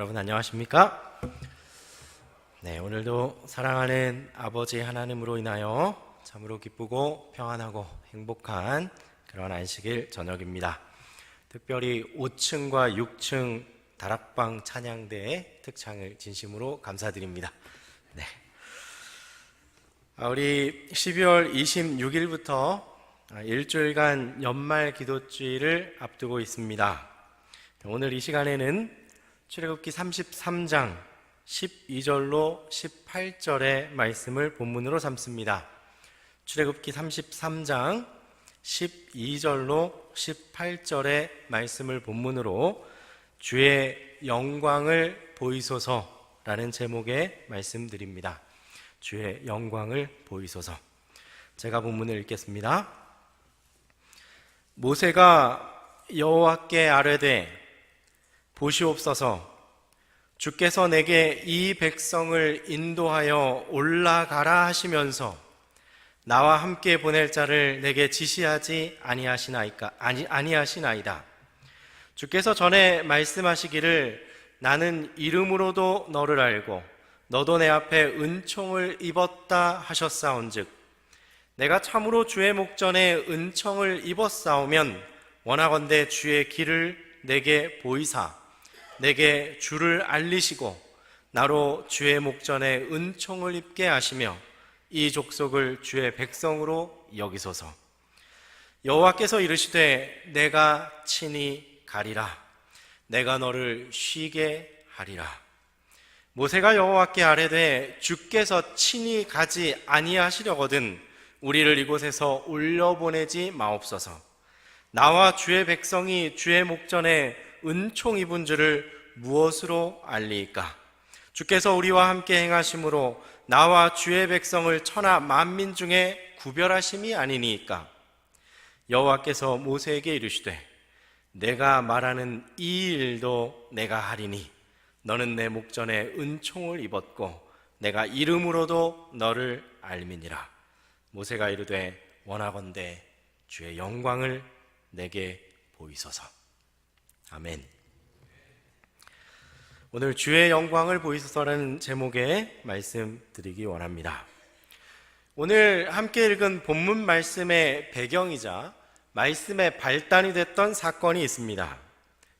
여러분 안녕하십니까? 네, 오늘도 사랑하는 아버지 하나님으로 인하여 참으로 기쁘고 평안하고 행복한 그런 안식일 저녁입니다. 특별히 5층과 6층 다락방 찬양대의 특창을 진심으로 감사드립니다. 네. 우리 12월 26일부터 일주일간 연말 기도주일을 앞두고 있습니다. 오늘 이 시간에는 출애굽기 33장 12절로 18절의 말씀을 본문으로 삼습니다. 출애굽기 33장 12절로 18절의 말씀을 본문으로 주의 영광을 보이소서라는 제목의 말씀드립니다. 주의 영광을 보이소서. 제가 본문을 읽겠습니다. 모세가 여호와께 아뢰되 보시옵소서, 주께서 내게 이 백성을 인도하여 올라가라 하시면서 나와 함께 보낼 자를 내게 지시하지 아니하시나이다. 주께서 전에 말씀하시기를 나는 이름으로도 너를 알고 너도 내 앞에 은총을 입었다 하셨사온즉 내가 참으로 주의 목전에 은총을 입었사오면 원하건대 주의 길을 내게 보이사 내게 주를 알리시고 나로 주의 목전에 은총을 입게 하시며 이 족속을 주의 백성으로 여기소서. 여호와께서 이르시되 내가 친히 가리라. 내가 너를 쉬게 하리라. 모세가 여호와께 아뢰되 주께서 친히 가지 아니하시려거든 우리를 이곳에서 올려보내지 마옵소서. 나와 주의 백성이 주의 목전에 은총 입은 줄을 무엇으로 알리이까? 주께서 우리와 함께 행하심으로 나와 주의 백성을 천하 만민 중에 구별하심이 아니니이까? 여호와께서 모세에게 이르시되 내가 말하는 이 일도 내가 하리니 너는 내 목전에 은총을 입었고 내가 이름으로도 너를 알미니라. 모세가 이르되 원하건대 주의 영광을 내게 보이소서. 아멘. 오늘 주의 영광을 보이소서라는 제목의 말씀 드리기 원합니다. 오늘 함께 읽은 본문 말씀의 배경이자 말씀의 발단이 됐던 사건이 있습니다.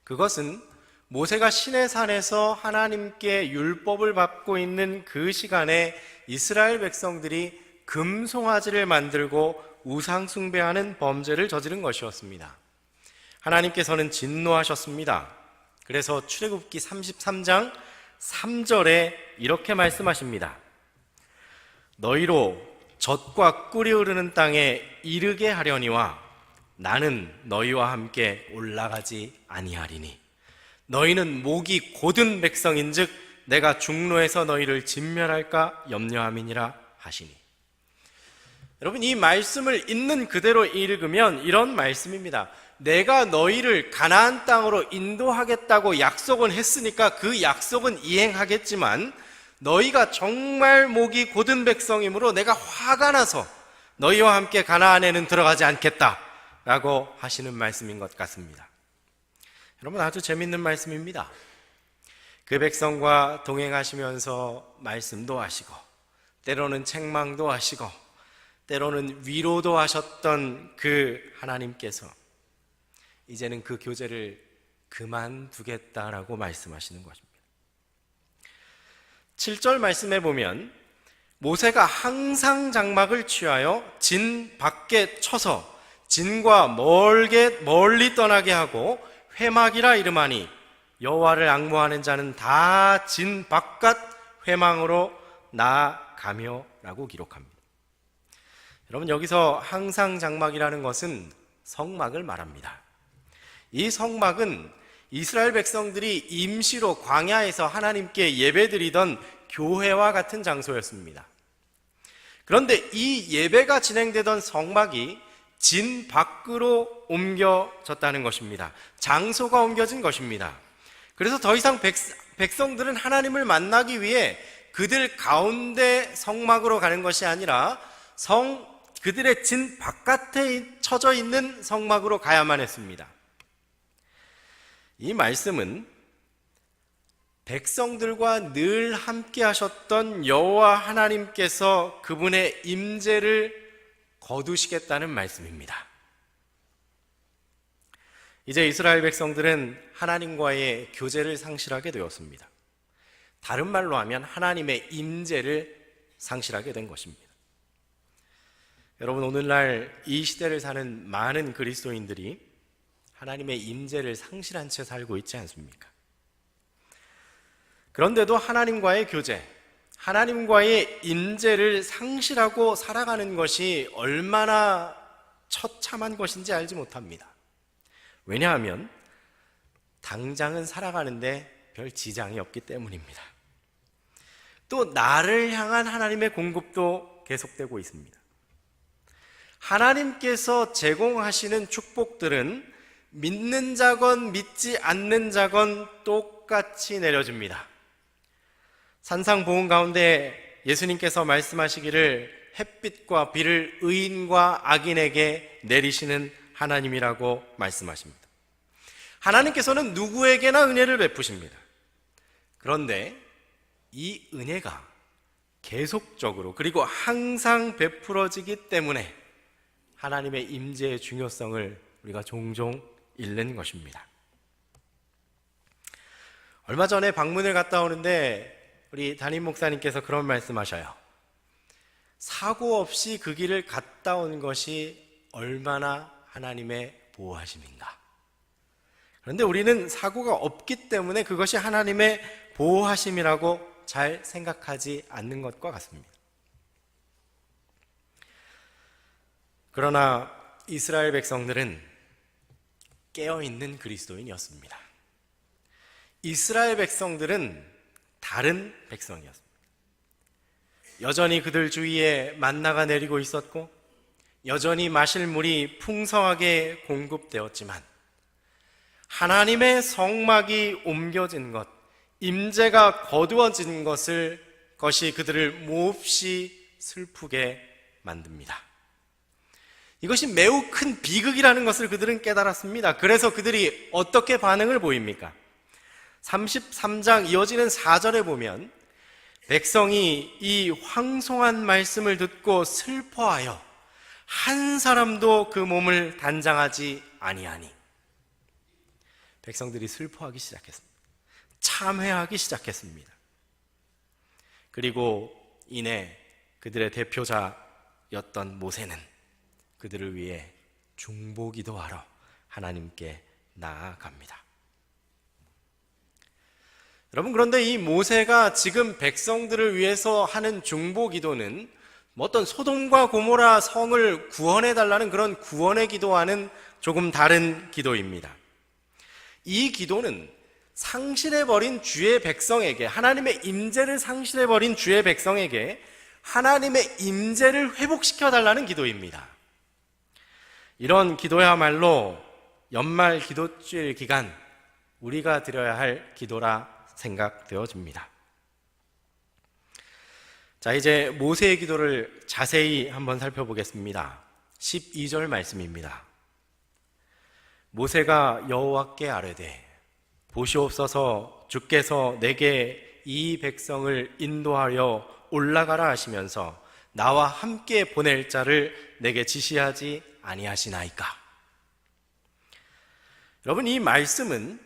그것은 모세가 시내산에서 하나님께 율법을 받고 있는 그 시간에 이스라엘 백성들이 금송아지를 만들고 우상 숭배하는 범죄를 저지른 것이었습니다. 하나님께서는 진노하셨습니다. 그래서 출애굽기 33장 3절에 이렇게 말씀하십니다. 너희로 젖과 꿀이 흐르는 땅에 이르게 하려니와 나는 너희와 함께 올라가지 아니하리니 너희는 목이 곧은 백성인즉 내가 중로에서 너희를 진멸할까 염려함이니라 하시니. 여러분, 이 말씀을 있는 그대로 읽으면 이런 말씀입니다. 내가 너희를 가나안 땅으로 인도하겠다고 약속은 했으니까 그 약속은 이행하겠지만 너희가 정말 목이 곧은 백성이므로 내가 화가 나서 너희와 함께 가나안에는 들어가지 않겠다라고 하시는 말씀인 것 같습니다. 여러분, 아주 재밌는 말씀입니다. 그 백성과 동행하시면서 말씀도 하시고 때로는 책망도 하시고 때로는 위로도 하셨던 그 하나님께서 이제는 그 교제를 그만두겠다라고 말씀하시는 것입니다. 7절 말씀에 보면 모세가 항상 장막을 취하여 진 밖에 쳐서 진과 멀리 떠나게 하고 회막이라 이름하니 여호와를 앙모하는 자는 다 진 바깥 회망으로 나아가며 라고 기록합니다. 여러분, 여기서 항상 장막이라는 것은 성막을 말합니다. 이 성막은 이스라엘 백성들이 임시로 광야에서 하나님께 예배드리던 교회와 같은 장소였습니다. 그런데 이 예배가 진행되던 성막이 진 밖으로 옮겨졌다는 것입니다. 장소가 옮겨진 것입니다. 그래서 더 이상 백성들은 하나님을 만나기 위해 그들 가운데 성막으로 가는 것이 아니라 그들의 진 바깥에 쳐져 있는 성막으로 가야만 했습니다. 이 말씀은 백성들과 늘 함께 하셨던 여호와 하나님께서 그분의 임재를 거두시겠다는 말씀입니다. 이제 이스라엘 백성들은 하나님과의 교제를 상실하게 되었습니다. 다른 말로 하면 하나님의 임재를 상실하게 된 것입니다. 여러분, 오늘날 이 시대를 사는 많은 그리스도인들이 하나님의 임재를 상실한 채 살고 있지 않습니까? 그런데도 하나님과의 교제, 하나님과의 임재를 상실하고 살아가는 것이 얼마나 처참한 것인지 알지 못합니다. 왜냐하면 당장은 살아가는데 별 지장이 없기 때문입니다. 또 나를 향한 하나님의 공급도 계속되고 있습니다. 하나님께서 제공하시는 축복들은 믿는 자건 믿지 않는 자건 똑같이 내려집니다. 산상보훈 가운데 예수님께서 말씀하시기를 햇빛과 비를 의인과 악인에게 내리시는 하나님이라고 말씀하십니다. 하나님께서는 누구에게나 은혜를 베푸십니다. 그런데 이 은혜가 계속적으로 그리고 항상 베풀어지기 때문에 하나님의 임재의 중요성을 우리가 종종 잃는 것입니다. 얼마 전에 방문을 갔다 오는데 우리 담임 목사님께서 그런 말씀하셔요. 사고 없이 그 길을 갔다 온 것이 얼마나 하나님의 보호하심인가. 그런데 우리는 사고가 없기 때문에 그것이 하나님의 보호하심이라고 잘 생각하지 않는 것과 같습니다. 그러나 이스라엘 백성들은 깨어있는 그리스도인이었습니다. 이스라엘 백성들은 다른 백성이었습니다. 여전히 그들 주위에 만나가 내리고 있었고 여전히 마실 물이 풍성하게 공급되었지만 하나님의 성막이 옮겨진 것, 임재가 거두어진 것이 그들을 몹시 슬프게 만듭니다. 이것이 매우 큰 비극이라는 것을 그들은 깨달았습니다. 그래서 그들이 어떻게 반응을 보입니까? 33장 이어지는 4절에 보면 백성이 이 황송한 말씀을 듣고 슬퍼하여 한 사람도 그 몸을 단장하지 아니하니. 백성들이 슬퍼하기 시작했습니다. 참회하기 시작했습니다. 그리고 이내 그들의 대표자였던 모세는 그들을 위해 중보기도하러 하나님께 나아갑니다. 여러분, 그런데 이 모세가 지금 백성들을 위해서 하는 중보기도는 어떤 소돔과 고모라 성을 구원해달라는 그런 구원의 기도와는 조금 다른 기도입니다. 이 기도는 상실해버린 주의 백성에게, 하나님의 임재를 상실해버린 주의 백성에게 하나님의 임재를 회복시켜달라는 기도입니다. 이런 기도야말로 연말 기도주일 기간 우리가 드려야 할 기도라 생각되어집니다. 자, 이제 모세의 기도를 자세히 한번 살펴보겠습니다. 12절 말씀입니다. 모세가 여호와께 아뢰되 보시옵소서 주께서 내게 이 백성을 인도하여 올라가라 하시면서 나와 함께 보낼 자를 내게 지시하지 아니하시나이까. 여러분, 이 말씀은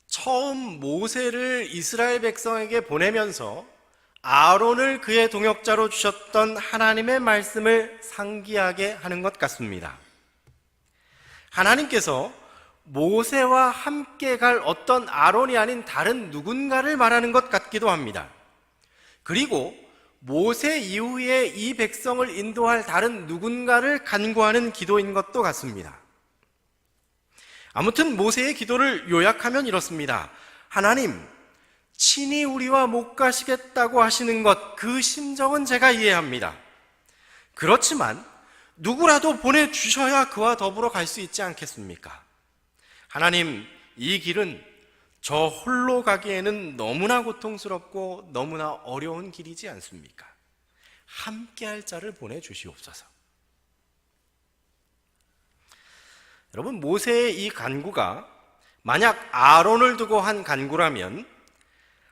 처음 모세를 이스라엘 백성에게 보내면서 아론을 그의 동역자로 주셨던 하나님의 말씀을 상기하게 하는 것 같습니다. 하나님께서 모세와 함께 갈 어떤 아론이 아닌 다른 누군가를 말하는 것 같기도 합니다. 그리고 모세 이후에 이 백성을 인도할 다른 누군가를 간구하는 기도인 것도 같습니다. 아무튼 모세의 기도를 요약하면 이렇습니다. 하나님, 친히 우리와 못 가시겠다고 하시는 것, 그 심정은 제가 이해합니다. 그렇지만 누구라도 보내주셔야 그와 더불어 갈 수 있지 않겠습니까? 하나님, 이 길은 저 홀로 가기에는 너무나 고통스럽고 너무나 어려운 길이지 않습니까? 함께할 자를 보내주시옵소서. 여러분, 모세의 이 간구가 만약 아론을 두고 한 간구라면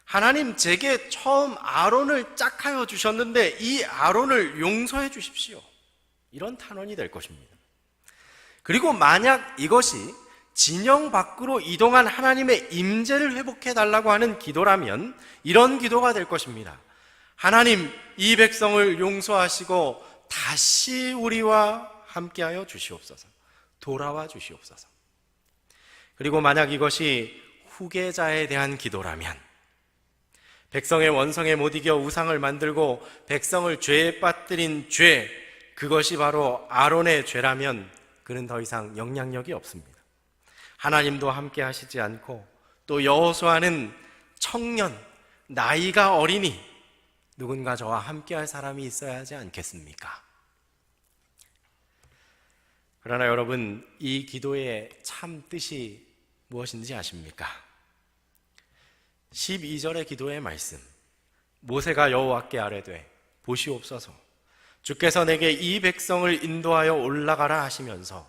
하나님, 제게 처음 아론을 짝하여 주셨는데 이 아론을 용서해 주십시오, 이런 탄원이 될 것입니다. 그리고 만약 이것이 진영 밖으로 이동한 하나님의 임재를 회복해 달라고 하는 기도라면 이런 기도가 될 것입니다. 하나님, 이 백성을 용서하시고 다시 우리와 함께하여 주시옵소서. 돌아와 주시옵소서. 그리고 만약 이것이 후계자에 대한 기도라면, 백성의 원성에 못 이겨 우상을 만들고 백성을 죄에 빠뜨린 죄, 그것이 바로 아론의 죄라면 그는 더 이상 영향력이 없습니다. 하나님도 함께 하시지 않고 또 여호수아는 청년, 나이가 어리니 누군가 저와 함께 할 사람이 있어야 하지 않겠습니까? 그러나 여러분, 이 기도의 참 뜻이 무엇인지 아십니까? 12절의 기도의 말씀, 모세가 여호와께 아뢰되 보시옵소서, 주께서 내게 이 백성을 인도하여 올라가라 하시면서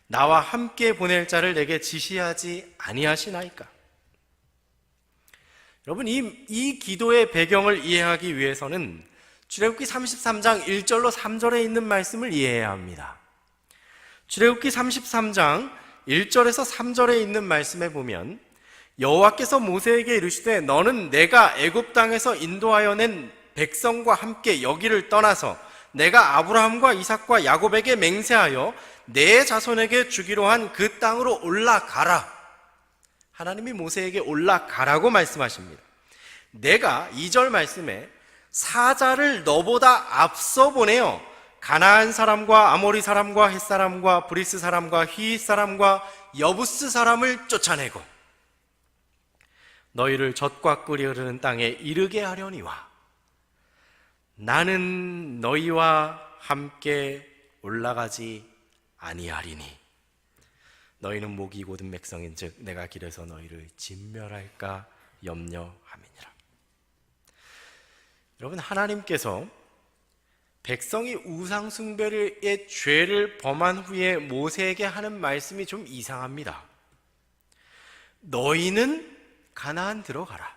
나와 함께 보낼 자를 내게 지시하지 아니하시나이까? 여러분, 이 기도의 배경을 이해하기 위해서는 출애굽기 33장 1절로 3절에 있는 말씀을 이해해야 합니다. 출애굽기 33장 1절에서 3절에 있는 말씀에 보면 여호와께서 모세에게 이르시되 너는 내가 애굽 땅에서 인도하여 낸 백성과 함께 여기를 떠나서 내가 아브라함과 이삭과 야곱에게 맹세하여 내 자손에게 주기로 한 그 땅으로 올라가라. 하나님이 모세에게 올라가라고 말씀하십니다. 내가 2절 말씀에 사자를 너보다 앞서 보내어 가나안 사람과 아모리 사람과 헷 사람과 브리스 사람과 히윗 사람과 여부스 사람을 쫓아내고 너희를 젖과 꿀이 흐르는 땅에 이르게 하려니와 나는 너희와 함께 올라가지 아니하리니 너희는 목이 곧은 백성인즉 내가 길에서 너희를 진멸할까 염려함이니라. 여러분, 하나님께서 백성이 우상 숭배의 죄를 범한 후에 모세에게 하는 말씀이 좀 이상합니다. 너희는 가나안 들어가라.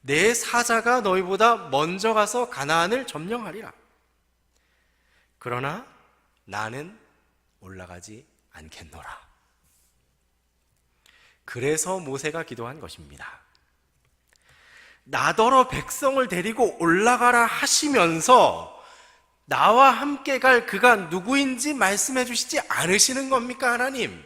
내 사자가 너희보다 먼저 가서 가나안을 점령하리라. 그러나 나는 올라가지 않겠노라. 그래서 모세가 기도한 것입니다. 나더러 백성을 데리고 올라가라 하시면서 나와 함께 갈 그가 누구인지 말씀해 주시지 않으시는 겁니까, 하나님?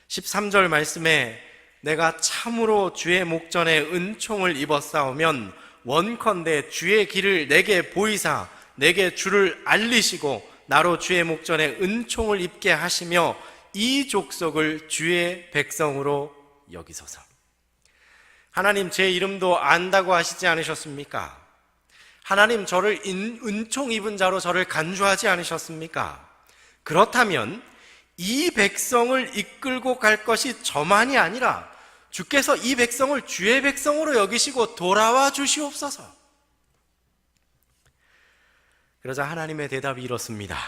13절 말씀에 내가 참으로 주의 목전에 은총을 입었사오면 원컨대 주의 길을 내게 보이사 내게 주를 알리시고 나로 주의 목전에 은총을 입게 하시며 이 족속을 주의 백성으로 여기소서. 하나님, 제 이름도 안다고 하시지 않으셨습니까? 하나님, 저를 은총 입은 자로 저를 간주하지 않으셨습니까? 그렇다면 이 백성을 이끌고 갈 것이 저만이 아니라 주께서 이 백성을 주의 백성으로 여기시고 돌아와 주시옵소서. 그러자 하나님의 대답이 이렇습니다.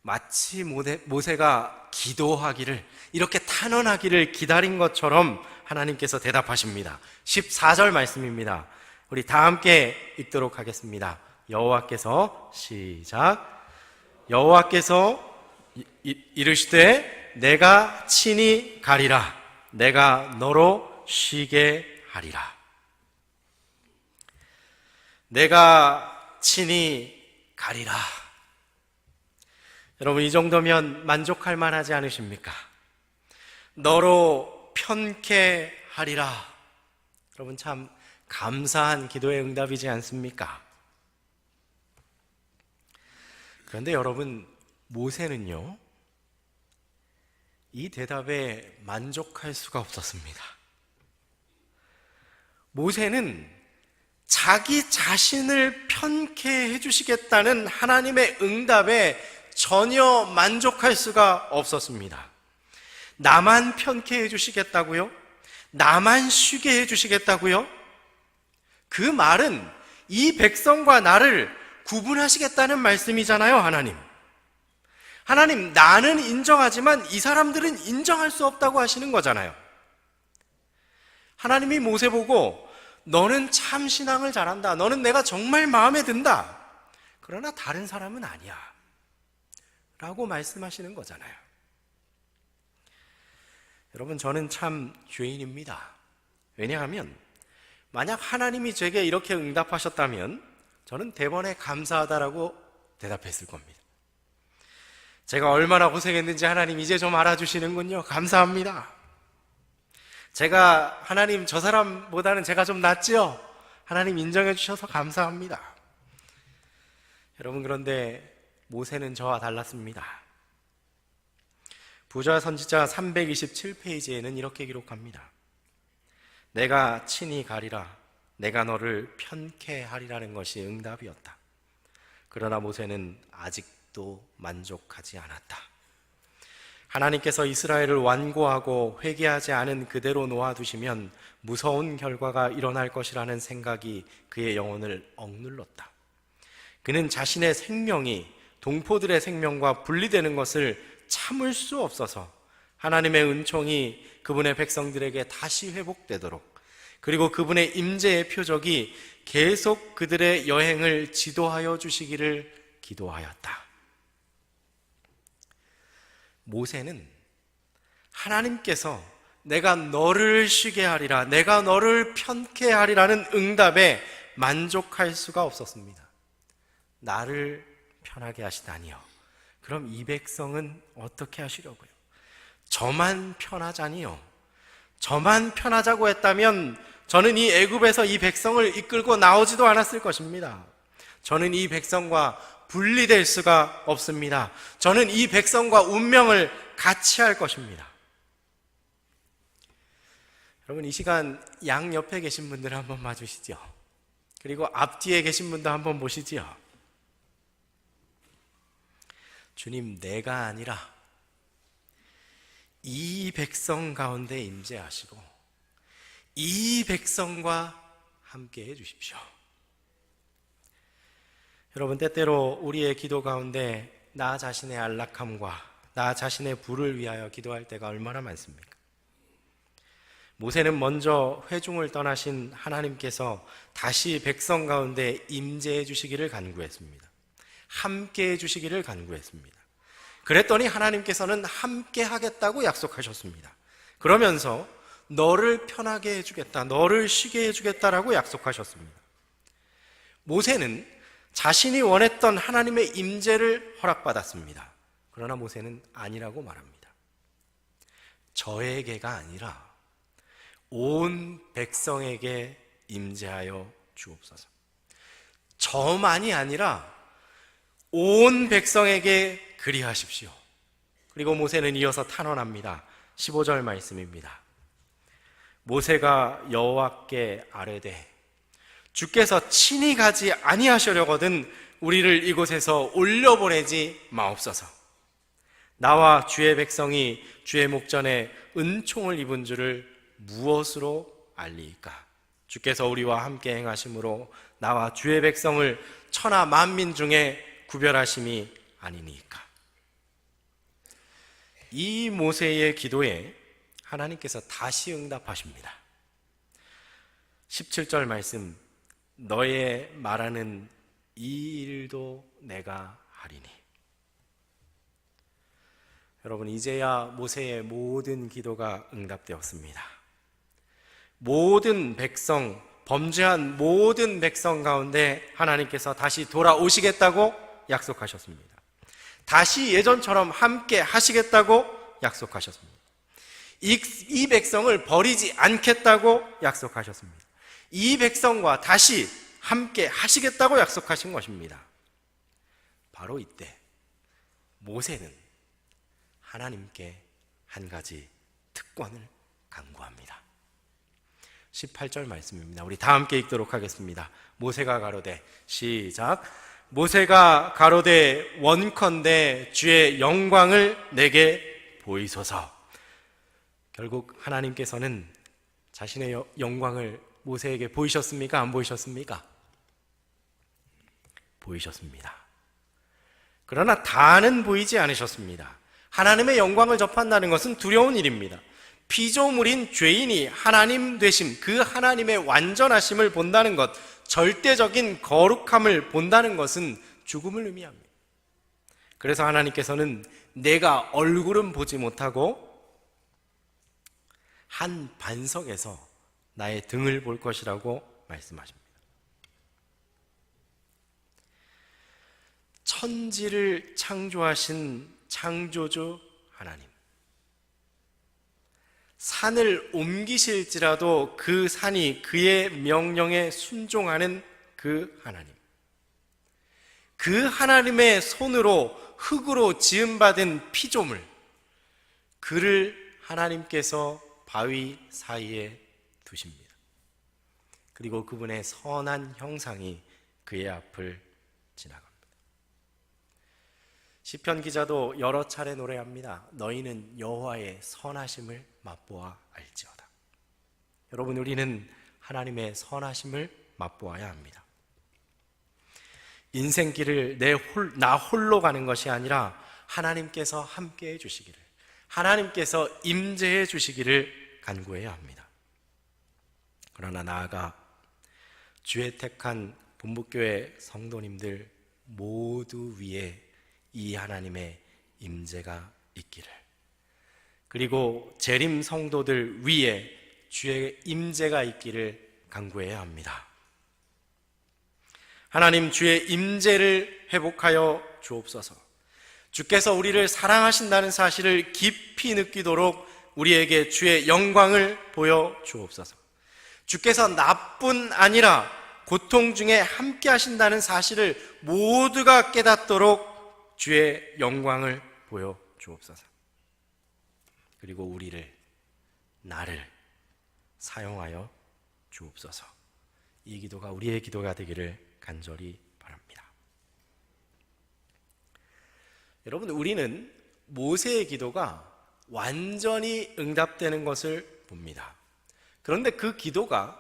마치 모세가 기도하기를, 이렇게 탄원하기를 기다린 것처럼 하나님께서 대답하십니다. 14절 말씀입니다. 우리 다 함께 읽도록 하겠습니다. 여호와께서 시작. 여호와께서 이르시되 내가 친히 가리라. 내가 너로 쉬게 하리라. 내가 친히 가리라. 여러분, 이 정도면 만족할 만하지 않으십니까? 너로 편케 하리라. 여러분, 참 감사한 기도의 응답이지 않습니까? 그런데 여러분, 모세는요, 이 대답에 만족할 수가 없었습니다. 모세는 자기 자신을 편케 해주시겠다는 하나님의 응답에 전혀 만족할 수가 없었습니다. 나만 편케 해주시겠다고요? 나만 쉬게 해주시겠다고요? 그 말은 이 백성과 나를 구분하시겠다는 말씀이잖아요, 하나님. 하나님, 나는 인정하지만 이 사람들은 인정할 수 없다고 하시는 거잖아요. 하나님이 모세 보고 너는 참 신앙을 잘한다. 너는 내가 정말 마음에 든다. 그러나 다른 사람은 아니야. 라고 말씀하시는 거잖아요. 여러분, 저는 참 죄인입니다. 왜냐하면 만약 하나님이 제게 이렇게 응답하셨다면 저는 대번에 감사하다라고 대답했을 겁니다. 제가 얼마나 고생했는지 하나님 이제 좀 알아주시는군요. 감사합니다. 제가 하나님 저 사람보다는 제가 좀 낫지요? 하나님 인정해 주셔서 감사합니다. 여러분, 그런데 모세는 저와 달랐습니다. 부자 선지자 327페이지에는 이렇게 기록합니다. 내가 친히 가리라. 내가 너를 편케 하리라는 것이 응답이었다. 그러나 모세는 아직도 만족하지 않았다. 하나님께서 이스라엘을 완고하고 회개하지 않은 그대로 놓아두시면 무서운 결과가 일어날 것이라는 생각이 그의 영혼을 억눌렀다. 그는 자신의 생명이 동포들의 생명과 분리되는 것을 참을 수 없어서 하나님의 은총이 그분의 백성들에게 다시 회복되도록, 그리고 그분의 임재의 표적이 계속 그들의 여행을 지도하여 주시기를 기도하였다. 모세는 하나님께서 내가 너를 쉬게 하리라, 내가 너를 편케 하리라는 응답에 만족할 수가 없었습니다. 나를 편하게 하시다니요. 그럼 이 백성은 어떻게 하시려고요? 저만 편하자니요. 저만 편하자고 했다면 저는 이 애굽에서 이 백성을 이끌고 나오지도 않았을 것입니다. 저는 이 백성과 분리될 수가 없습니다. 저는 이 백성과 운명을 같이 할 것입니다. 여러분, 이 시간 양 옆에 계신 분들 한번 봐주시죠. 그리고 앞뒤에 계신 분도 한번 보시지요. 주님, 내가 아니라 이 백성 가운데 임재하시고 이 백성과 함께 해주십시오. 여러분, 때때로 우리의 기도 가운데 나 자신의 안락함과 나 자신의 부를 위하여 기도할 때가 얼마나 많습니까? 모세는 먼저 회중을 떠나신 하나님께서 다시 백성 가운데 임재해 주시기를 간구했습니다. 함께 해 주시기를 간구했습니다. 그랬더니 하나님께서는 함께 하겠다고 약속하셨습니다. 그러면서 너를 편하게 해주겠다, 너를 쉬게 해주겠다라고 약속하셨습니다. 모세는 자신이 원했던 하나님의 임재를 허락받았습니다. 그러나 모세는 아니라고 말합니다. 저에게가 아니라 온 백성에게 임재하여 주옵소서. 저만이 아니라 온 백성에게 그리하십시오. 그리고 모세는 이어서 탄원합니다. 15절 말씀입니다. 모세가 여호와께 아뢰되 주께서 친히 가지 아니하시려거든 우리를 이곳에서 올려보내지 마옵소서. 나와 주의 백성이 주의 목전에 은총을 입은 줄을 무엇으로 알리이까? 주께서 우리와 함께 행하심으로 나와 주의 백성을 천하 만민 중에 구별하심이 아니니까. 이 모세의 기도에 하나님께서 다시 응답하십니다. 17절 말씀, 너의 말하는 이 일도 내가 하리니. 여러분, 이제야 모세의 모든 기도가 응답되었습니다. 모든 백성, 범죄한 모든 백성 가운데 하나님께서 다시 돌아오시겠다고 약속하셨습니다. 다시 예전처럼 함께 하시겠다고 약속하셨습니다. 이 백성을 버리지 않겠다고 약속하셨습니다. 이 백성과 다시 함께 하시겠다고 약속하신 것입니다. 바로 이때 모세는 하나님께 한 가지 특권을 간구합니다. 18절 말씀입니다. 우리 다 함께 읽도록 하겠습니다. 모세가 가로되, 시작. 모세가 가로되 원컨대 주의 영광을 내게 보이소서. 결국 하나님께서는 자신의 영광을 모세에게 보이셨습니까? 안 보이셨습니까? 보이셨습니다. 그러나 다는 보이지 않으셨습니다. 하나님의 영광을 접한다는 것은 두려운 일입니다. 피조물인 죄인이 하나님 되심, 그 하나님의 완전하심을 본다는 것, 절대적인 거룩함을 본다는 것은 죽음을 의미합니다. 그래서 하나님께서는 내가 얼굴은 보지 못하고 한 반석에서 나의 등을 볼 것이라고 말씀하십니다. 천지를 창조하신 창조주 하나님, 산을 옮기실지라도 그 산이 그의 명령에 순종하는 그 하나님, 그 하나님의 손으로 흙으로 지음받은 피조물, 그를 하나님께서 바위 사이에 두십니다. 그리고 그분의 선한 형상이 그의 앞을 지나갑니다. 시편 기자도 여러 차례 노래합니다. 너희는 여호와의 선하심을 맛보아 알지어다. 여러분, 우리는 하나님의 선하심을 맛보아야 합니다. 인생길을 나 홀로 가는 것이 아니라 하나님께서 함께해 주시기를, 하나님께서 임재해 주시기를 간구해야 합니다. 그러나 나아가 주의 택한 본부교회 성도님들 모두 위에 이 하나님의 임재가 있기를, 그리고 재림 성도들 위에 주의 임재가 있기를 간구해야 합니다. 하나님, 주의 임재를 회복하여 주옵소서. 주께서 우리를 사랑하신다는 사실을 깊이 느끼도록 우리에게 주의 영광을 보여 주옵소서. 주께서 나뿐 아니라 고통 중에 함께 하신다는 사실을 모두가 깨닫도록 주의 영광을 보여 주옵소서. 그리고 나를 사용하여 주옵소서. 이 기도가 우리의 기도가 되기를 간절히 바랍니다. 여러분, 우리는 모세의 기도가 완전히 응답되는 것을 봅니다. 그런데 그 기도가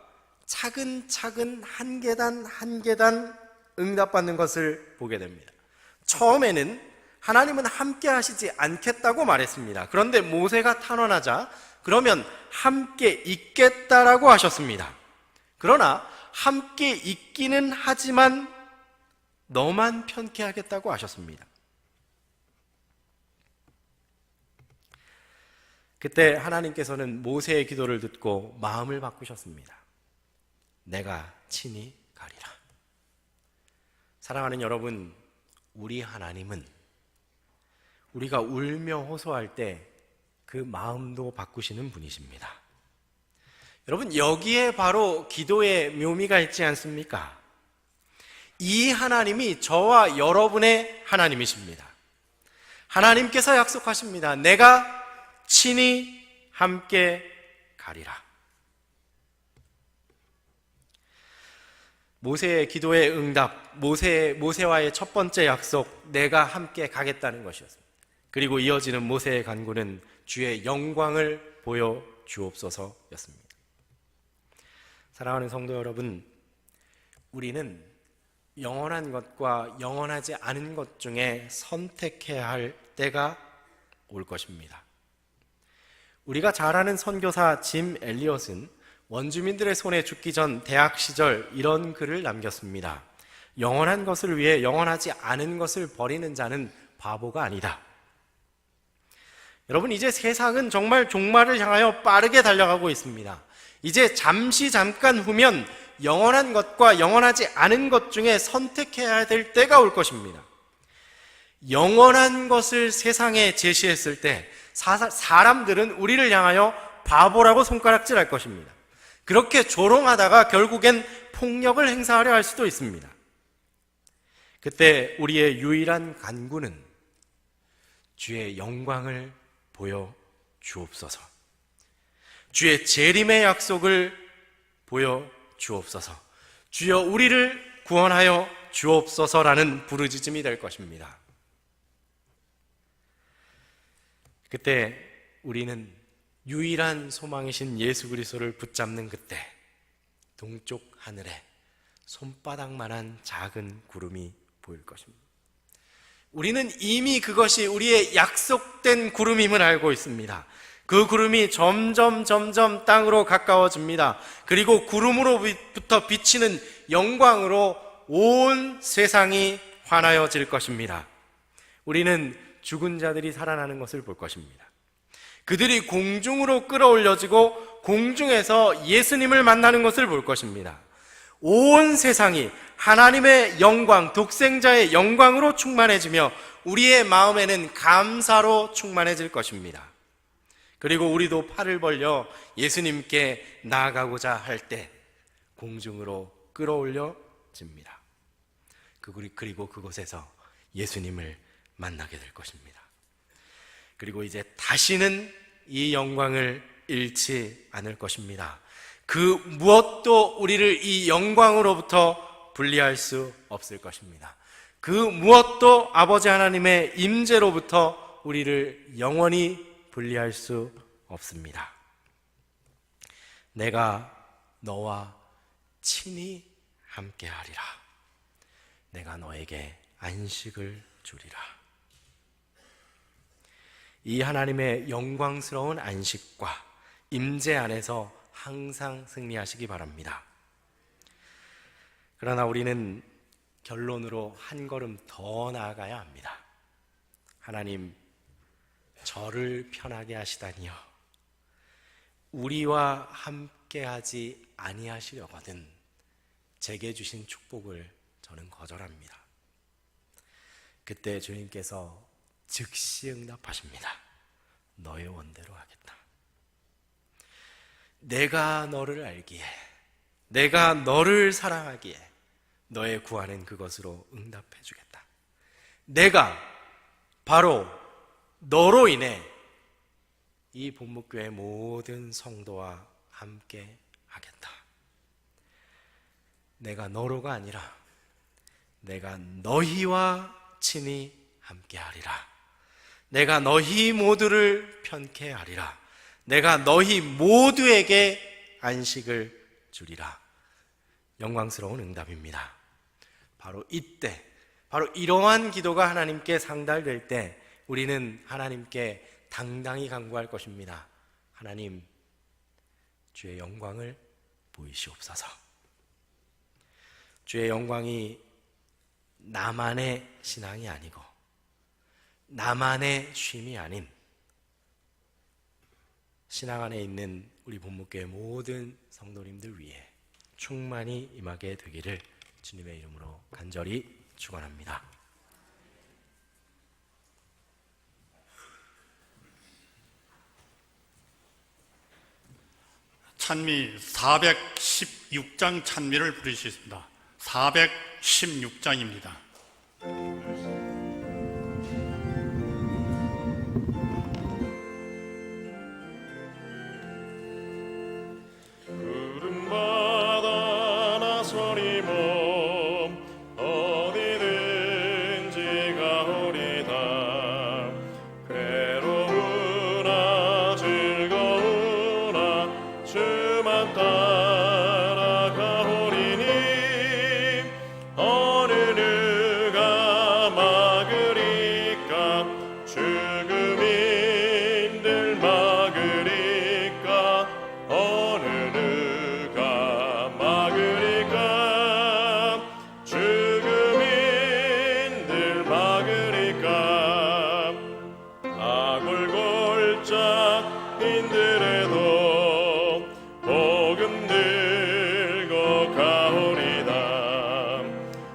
차근차근 한 계단 한 계단 응답받는 것을 보게 됩니다. 처음에는 하나님은 함께 하시지 않겠다고 말했습니다. 그런데 모세가 탄원하자 그러면 함께 있겠다라고 하셨습니다. 그러나 함께 있기는 하지만 너만 편케 하겠다고 하셨습니다. 그때 하나님께서는 모세의 기도를 듣고 마음을 바꾸셨습니다. 내가 친히 가리라. 사랑하는 여러분, 우리 하나님은 우리가 울며 호소할 때 그 마음도 바꾸시는 분이십니다. 여러분, 여기에 바로 기도의 묘미가 있지 않습니까? 이 하나님이 저와 여러분의 하나님이십니다. 하나님께서 약속하십니다. 내가 친히 함께 가리라. 모세의 기도의 응답, 모세와의 첫 번째 약속, 내가 함께 가겠다는 것이었습니다. 그리고 이어지는 모세의 간구는 주의 영광을 보여 주옵소서였습니다. 사랑하는 성도 여러분, 우리는 영원한 것과 영원하지 않은 것 중에 선택해야 할 때가 올 것입니다. 우리가 잘 아는 선교사 짐 엘리엇은 원주민들의 손에 죽기 전 대학 시절 이런 글을 남겼습니다. 영원한 것을 위해 영원하지 않은 것을 버리는 자는 바보가 아니다. 여러분, 이제 세상은 정말 종말을 향하여 빠르게 달려가고 있습니다. 이제 잠깐 후면 영원한 것과 영원하지 않은 것 중에 선택해야 될 때가 올 것입니다. 영원한 것을 세상에 제시했을 때 사람들은 우리를 향하여 바보라고 손가락질할 것입니다. 그렇게 조롱하다가 결국엔 폭력을 행사하려 할 수도 있습니다. 그때 우리의 유일한 간구는 주의 영광을 보여 주옵소서, 주의 재림의 약속을 보여 주옵소서, 주여 우리를 구원하여 주옵소서라는 부르짖음이 될 것입니다. 그때 우리는 유일한 소망이신 예수 그리스도를 붙잡는 그때 동쪽 하늘에 손바닥만한 작은 구름이 보일 것입니다. 우리는 이미 그것이 우리의 약속된 구름임을 알고 있습니다. 그 구름이 점점 땅으로 가까워집니다. 그리고 구름으로부터 비치는 영광으로 온 세상이 환하여질 것입니다. 우리는 죽은 자들이 살아나는 것을 볼 것입니다. 그들이 공중으로 끌어올려지고 공중에서 예수님을 만나는 것을 볼 것입니다. 온 세상이 하나님의 영광, 독생자의 영광으로 충만해지며 우리의 마음에는 감사로 충만해질 것입니다. 그리고 우리도 팔을 벌려 예수님께 나아가고자 할 때 공중으로 끌어올려집니다. 그리고 그곳에서 예수님을 만나게 될 것입니다. 그리고 이제 다시는 이 영광을 잃지 않을 것입니다. 그 무엇도 우리를 이 영광으로부터 분리할 수 없을 것입니다. 그 무엇도 아버지 하나님의 임재로부터 우리를 영원히 분리할 수 없습니다. 내가 너와 친히 함께하리라. 내가 너에게 안식을 주리라. 이 하나님의 영광스러운 안식과 임재 안에서 항상 승리하시기 바랍니다. 그러나 우리는 결론으로 한 걸음 더 나아가야 합니다. 하나님, 저를 편하게 하시다니요, 우리와 함께하지 아니하시려거든 제게 주신 축복을 저는 거절합니다. 그때 주님께서 즉시 응답하십니다. 너의 원대로 하겠다. 내가 너를 알기에, 내가 너를 사랑하기에 너의 구하는 그것으로 응답해 주겠다. 내가 바로 너로 인해 이 본목교회 모든 성도와 함께 하겠다. 내가 너로가 아니라 내가 너희와 친히 함께 하리라. 내가 너희 모두를 편케 하리라. 내가 너희 모두에게 안식을 주리라. 영광스러운 응답입니다. 바로 이때, 바로 이러한 기도가 하나님께 상달될 때 우리는 하나님께 당당히 간구할 것입니다. 하나님, 주의 영광을 보이시옵소서. 주의 영광이 나만의 신앙이 아니고 나만의 쉼이 아닌 신앙 안에 있는 우리 본목교회 모든 성도님들 위해 충만히 임하게 되기를 주님의 이름으로 간절히 축원합니다. 찬미 416장 찬미를 부르시겠습니다. 416장입니다. 구름마다 나서리 몸 어디든지 가오리다. 괴로우나 즐거우나 주만 따라가오리니 어느 누가 막으리까. 죽음인들 막으리까. 어느 누가 막으리까. 죽음인들 막으리까. 아골골짜인들에도 복음 들고 가오리다.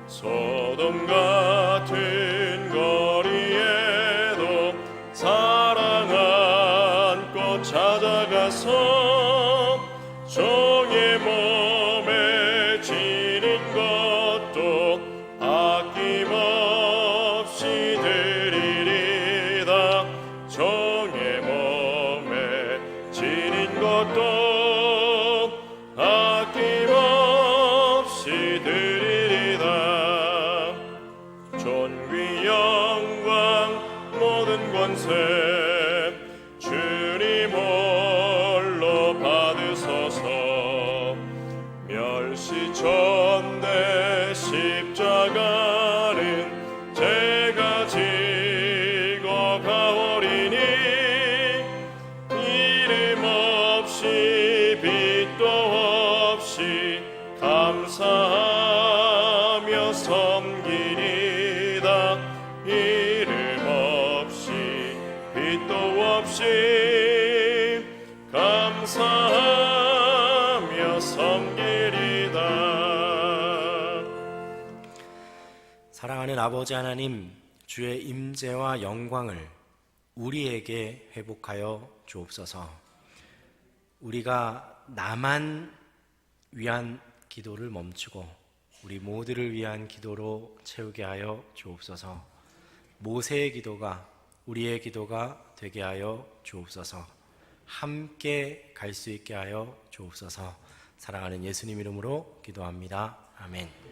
소돔 같은 거리에도 사랑 안고 찾아가서 종의 몸에 지닌 것도 아낌없이 드리리다. 종의 몸에 지닌 것도 아낌없이 드리리다. 존귀 영광 모든 권세 주님 홀로 받으소서. 멸시전대 십자가는 제가 지 이름 없이 빛도 없이 감사하며 섬기리다. 사랑하는 아버지 하나님, 주의 임재와 영광을 우리에게 회복하여 주옵소서. 우리가 나만 위한 기도를 멈추고 우리 모두를 위한 기도로 채우게 하여 주옵소서. 모세의 기도가 우리의 기도가 되게 하여 주옵소서. 함께 갈 수 있게 하여 주옵소서. 사랑하는 예수님 이름으로 기도합니다. 아멘.